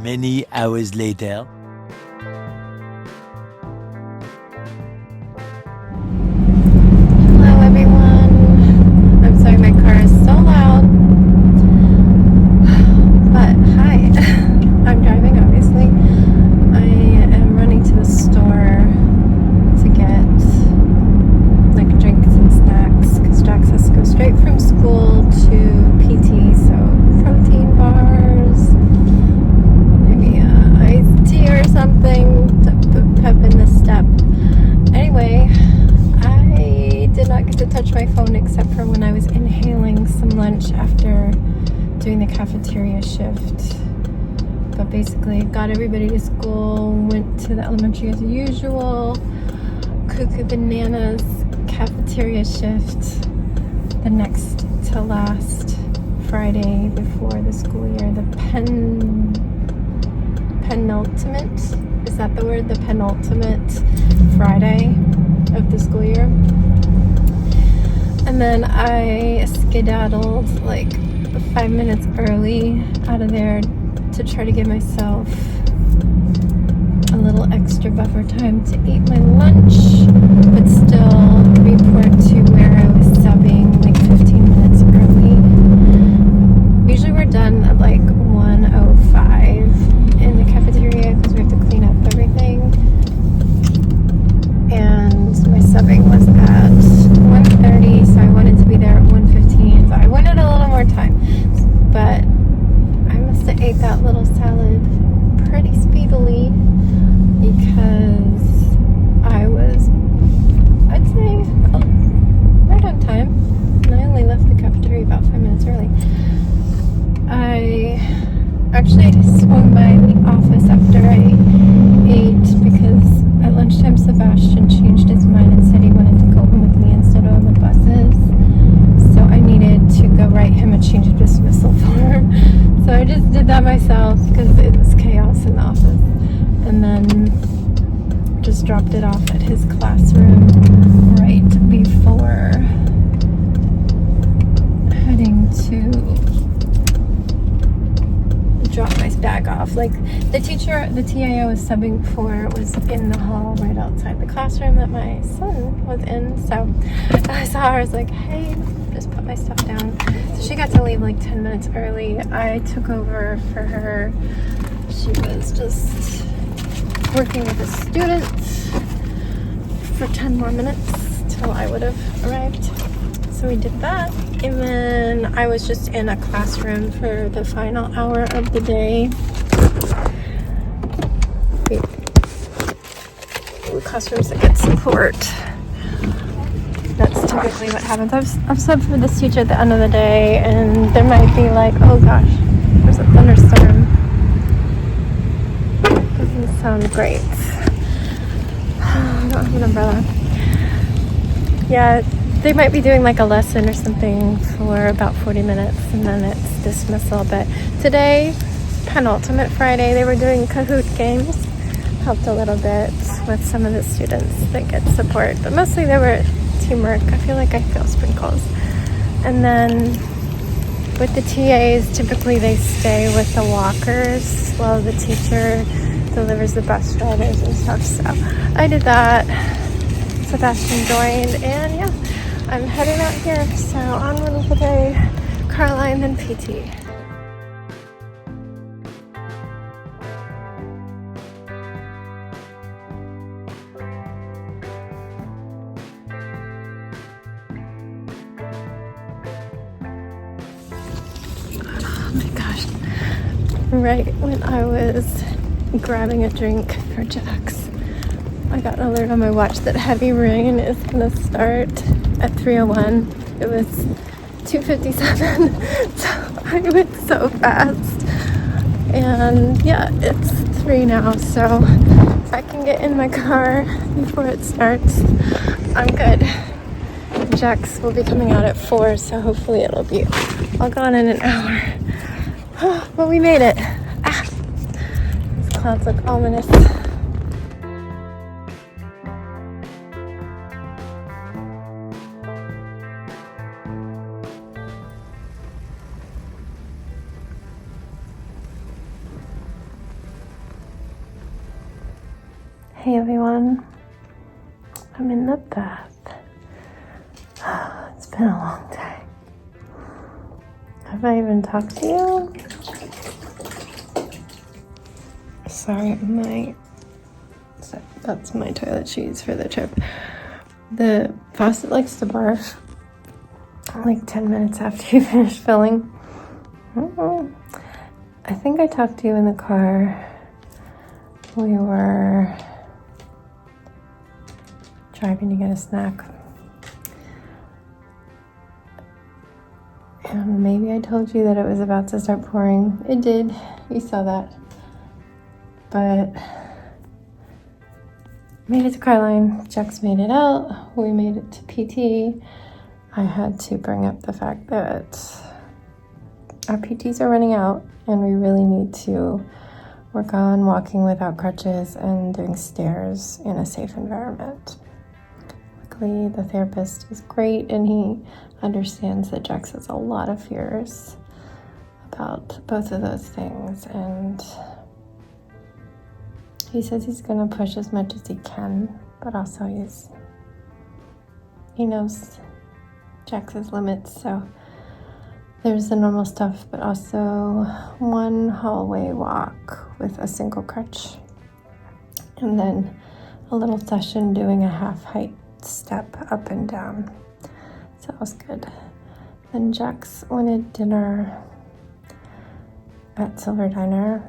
Many hours later. Hello everyone. I'm sorry my car is so loud. But hi. I'm driving obviously. I am running to the store to get like drinks and snacks because Jax has to go straight from school to PT, so protein bars, maybe iced tea or something to put pep in the step. Anyway, I did not get to touch my phone except for when I was inhaling some lunch after doing the cafeteria shift. But basically, got everybody to school, went to the elementary as usual, cuckoo bananas cafeteria shift the next to last Friday before the school year, the penultimate, is that the word? The penultimate Friday of the school year. And then I skedaddled like 5 minutes early out of there to try to give myself a little extra buffer time to eat my lunch, but still report to where I was subbing like 15 minutes early. Usually we're done at like 1:05 in the cafeteria because we have to clean up everything. And my subbing was at 1:30, so I wanted to be there at 1:15. So I wanted a little more time, but I must have ate that little salad pretty speedily because I was, I'd say, right on time. And I only left the cafeteria about 5 minutes early. I actually swung by the office after I ate because at lunchtime Sebastian changed his mind and said he wanted to go home with me instead of on the buses. So I needed to go write him a change of dismissal form. So I just did that myself because it was chaos in the office. And then just dropped it off at his classroom right before heading to drop my bag off. Like the teacher, the TA I was subbing for was in the hall right outside the classroom that my son was in. So I saw her, I was like, hey, just put my stuff down. So she got to leave like 10 minutes early. I took over for her. She was just working with a student for 10 more minutes till I would have arrived. So we did that, and then I was just in a classroom for the final hour of the day. Classrooms that get support. That's typically what happens. I've subbed for this teacher at the end of the day, and there might be like, oh gosh, there's a thunderstorm. Doesn't sound great. I don't have an umbrella. Yeah, they might be doing like a lesson or something for about 40 minutes and then it's dismissal. But today, penultimate Friday, they were doing Kahoot games. Helped a little bit with some of the students that get support. But mostly they were teamwork. I feel like I feel sprinkles. And then with the TAs, typically they stay with the walkers while the teacher delivers the bus riders and stuff. So I did that. Sebastian joined, and yeah, I'm heading out here. So onward with the day, Caroline, then PT. Oh my gosh. Right when I was grabbing a drink for Jax, I got an alert on my watch that heavy rain is gonna start at 3:01. It was 2:57, so I went so fast. And yeah, it's 3 now, so if I can get in my car before it starts, I'm good. Jax will be coming out at 4, so hopefully it'll be all gone in an hour. But we made it. These clouds look ominous. Hey everyone, I'm in the bath. It's been a long day. Have I even talked to you? Sorry, that's my toilet sheets for the trip. The faucet likes to barf like 10 minutes after you finish filling. I think I talked to you in the car. We were driving to get a snack. And maybe I told you that it was about to start pouring. It did. You saw that. But made it to Carline. Jax made it out. We made it to PT. I had to bring up the fact that our PTs are running out and we really need to work on walking without crutches and doing stairs in a safe environment. Luckily, the therapist is great and he understands that Jax has a lot of fears about both of those things, and he says he's going to push as much as he can, but also he knows Jax's limits, so there's the normal stuff, but also one hallway walk with a single crutch, and then a little session doing a half height step up and down. So that was good. Then Jax wanted dinner at Silver Diner,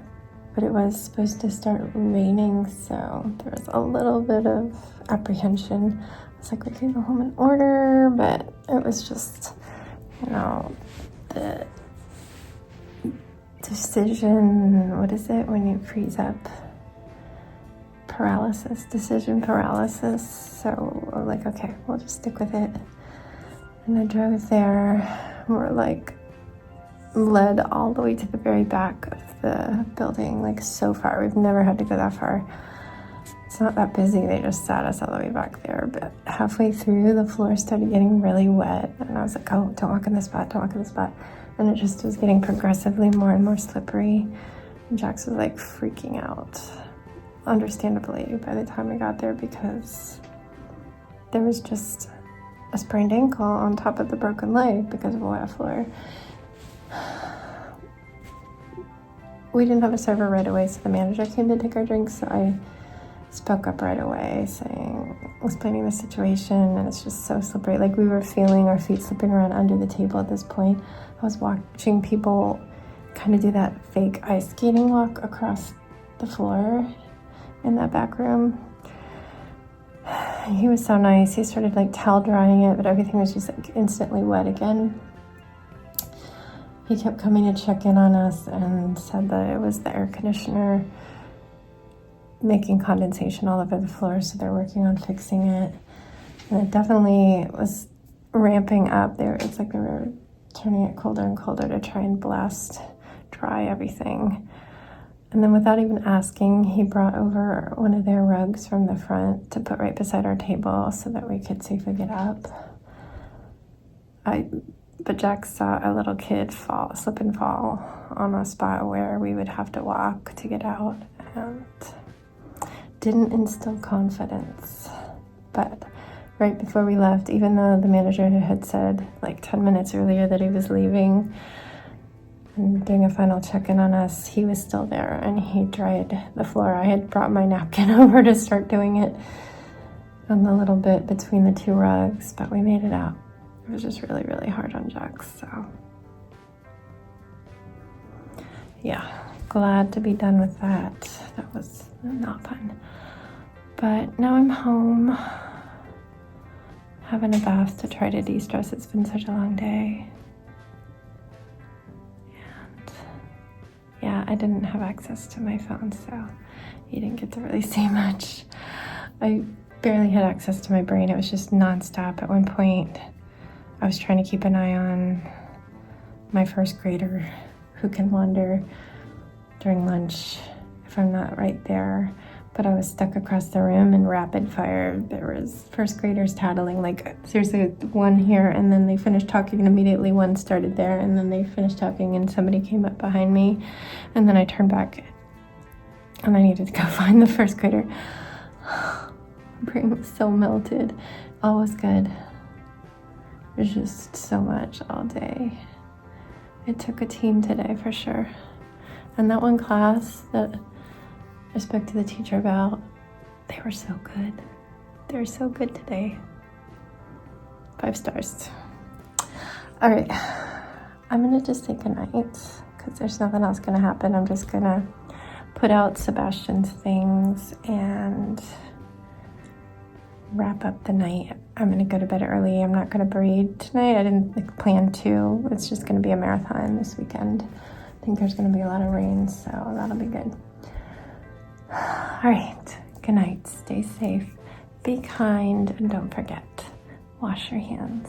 but it was supposed to start raining, so there was a little bit of apprehension. I was like, we can go home and order, but it was just, the decision, what is it when you freeze up? Decision paralysis. So we're like, okay, we'll just stick with it. And I drove there. We're like led all the way to the very back of the building, like so far. We've never had to go that far. It's not that busy. They just sat us all the way back there. But halfway through, the floor started getting really wet. And I was like, oh, don't walk in this spot, don't walk in this spot. And it just was getting progressively more and more slippery. And Jax was like freaking out, understandably, by the time we got there, because there was just a sprained ankle on top of the broken leg because of a wet floor. We didn't have a server right away, so the manager came to take our drinks, so I spoke up right away, explaining the situation, and it's just so slippery. Like, we were feeling our feet slipping around under the table at this point. I was watching people kind of do that fake ice skating walk across the floor in that back room. He was so nice. He started like towel drying it, but everything was just like instantly wet again. He kept coming to check in on us and said that it was the air conditioner making condensation all over the floor, so they're working on fixing it. And it definitely was ramping up there. It's like they were turning it colder and colder to try and blast dry everything. And then without even asking, he brought over one of their rugs from the front to put right beside our table so that we could safely get up. But Jax saw a little kid slip and fall on a spot where we would have to walk to get out, and didn't instill confidence. But right before we left, even though the manager had said like 10 minutes earlier that he was leaving and doing a final check-in on us, he was still there and he dried the floor. I had brought my napkin over to start doing it on the little bit between the two rugs, but we made it out. It was just really, really hard on Jax, so yeah, glad to be done with that. That was not fun. But now I'm home, having a bath to try to de-stress. It's been such a long day. And yeah, I didn't have access to my phone, so you didn't get to really see much. I barely had access to my brain. It was just nonstop. At one point, I was trying to keep an eye on my first grader who can wander during lunch if I'm not right there. But I was stuck across the room in rapid fire. There was first graders tattling, like seriously, one here, and then they finished talking and immediately one started there, and then they finished talking and somebody came up behind me, and then I turned back and I needed to go find the first grader. Brain was so melted. All was good. There's just so much all day. It took a team today for sure. And that one class that I spoke to the teacher about, they were so good. They were so good today. 5 stars. All right, I'm gonna just say goodnight because there's nothing else gonna happen. I'm just gonna put out Sebastian's things and wrap up the night. I'm gonna go to bed early. I'm not gonna breed tonight. I didn't plan to. It's just gonna be a marathon this weekend. I think there's gonna be a lot of rain, so that'll be good. All right, good night. Stay safe, be kind, and don't forget, wash your hands.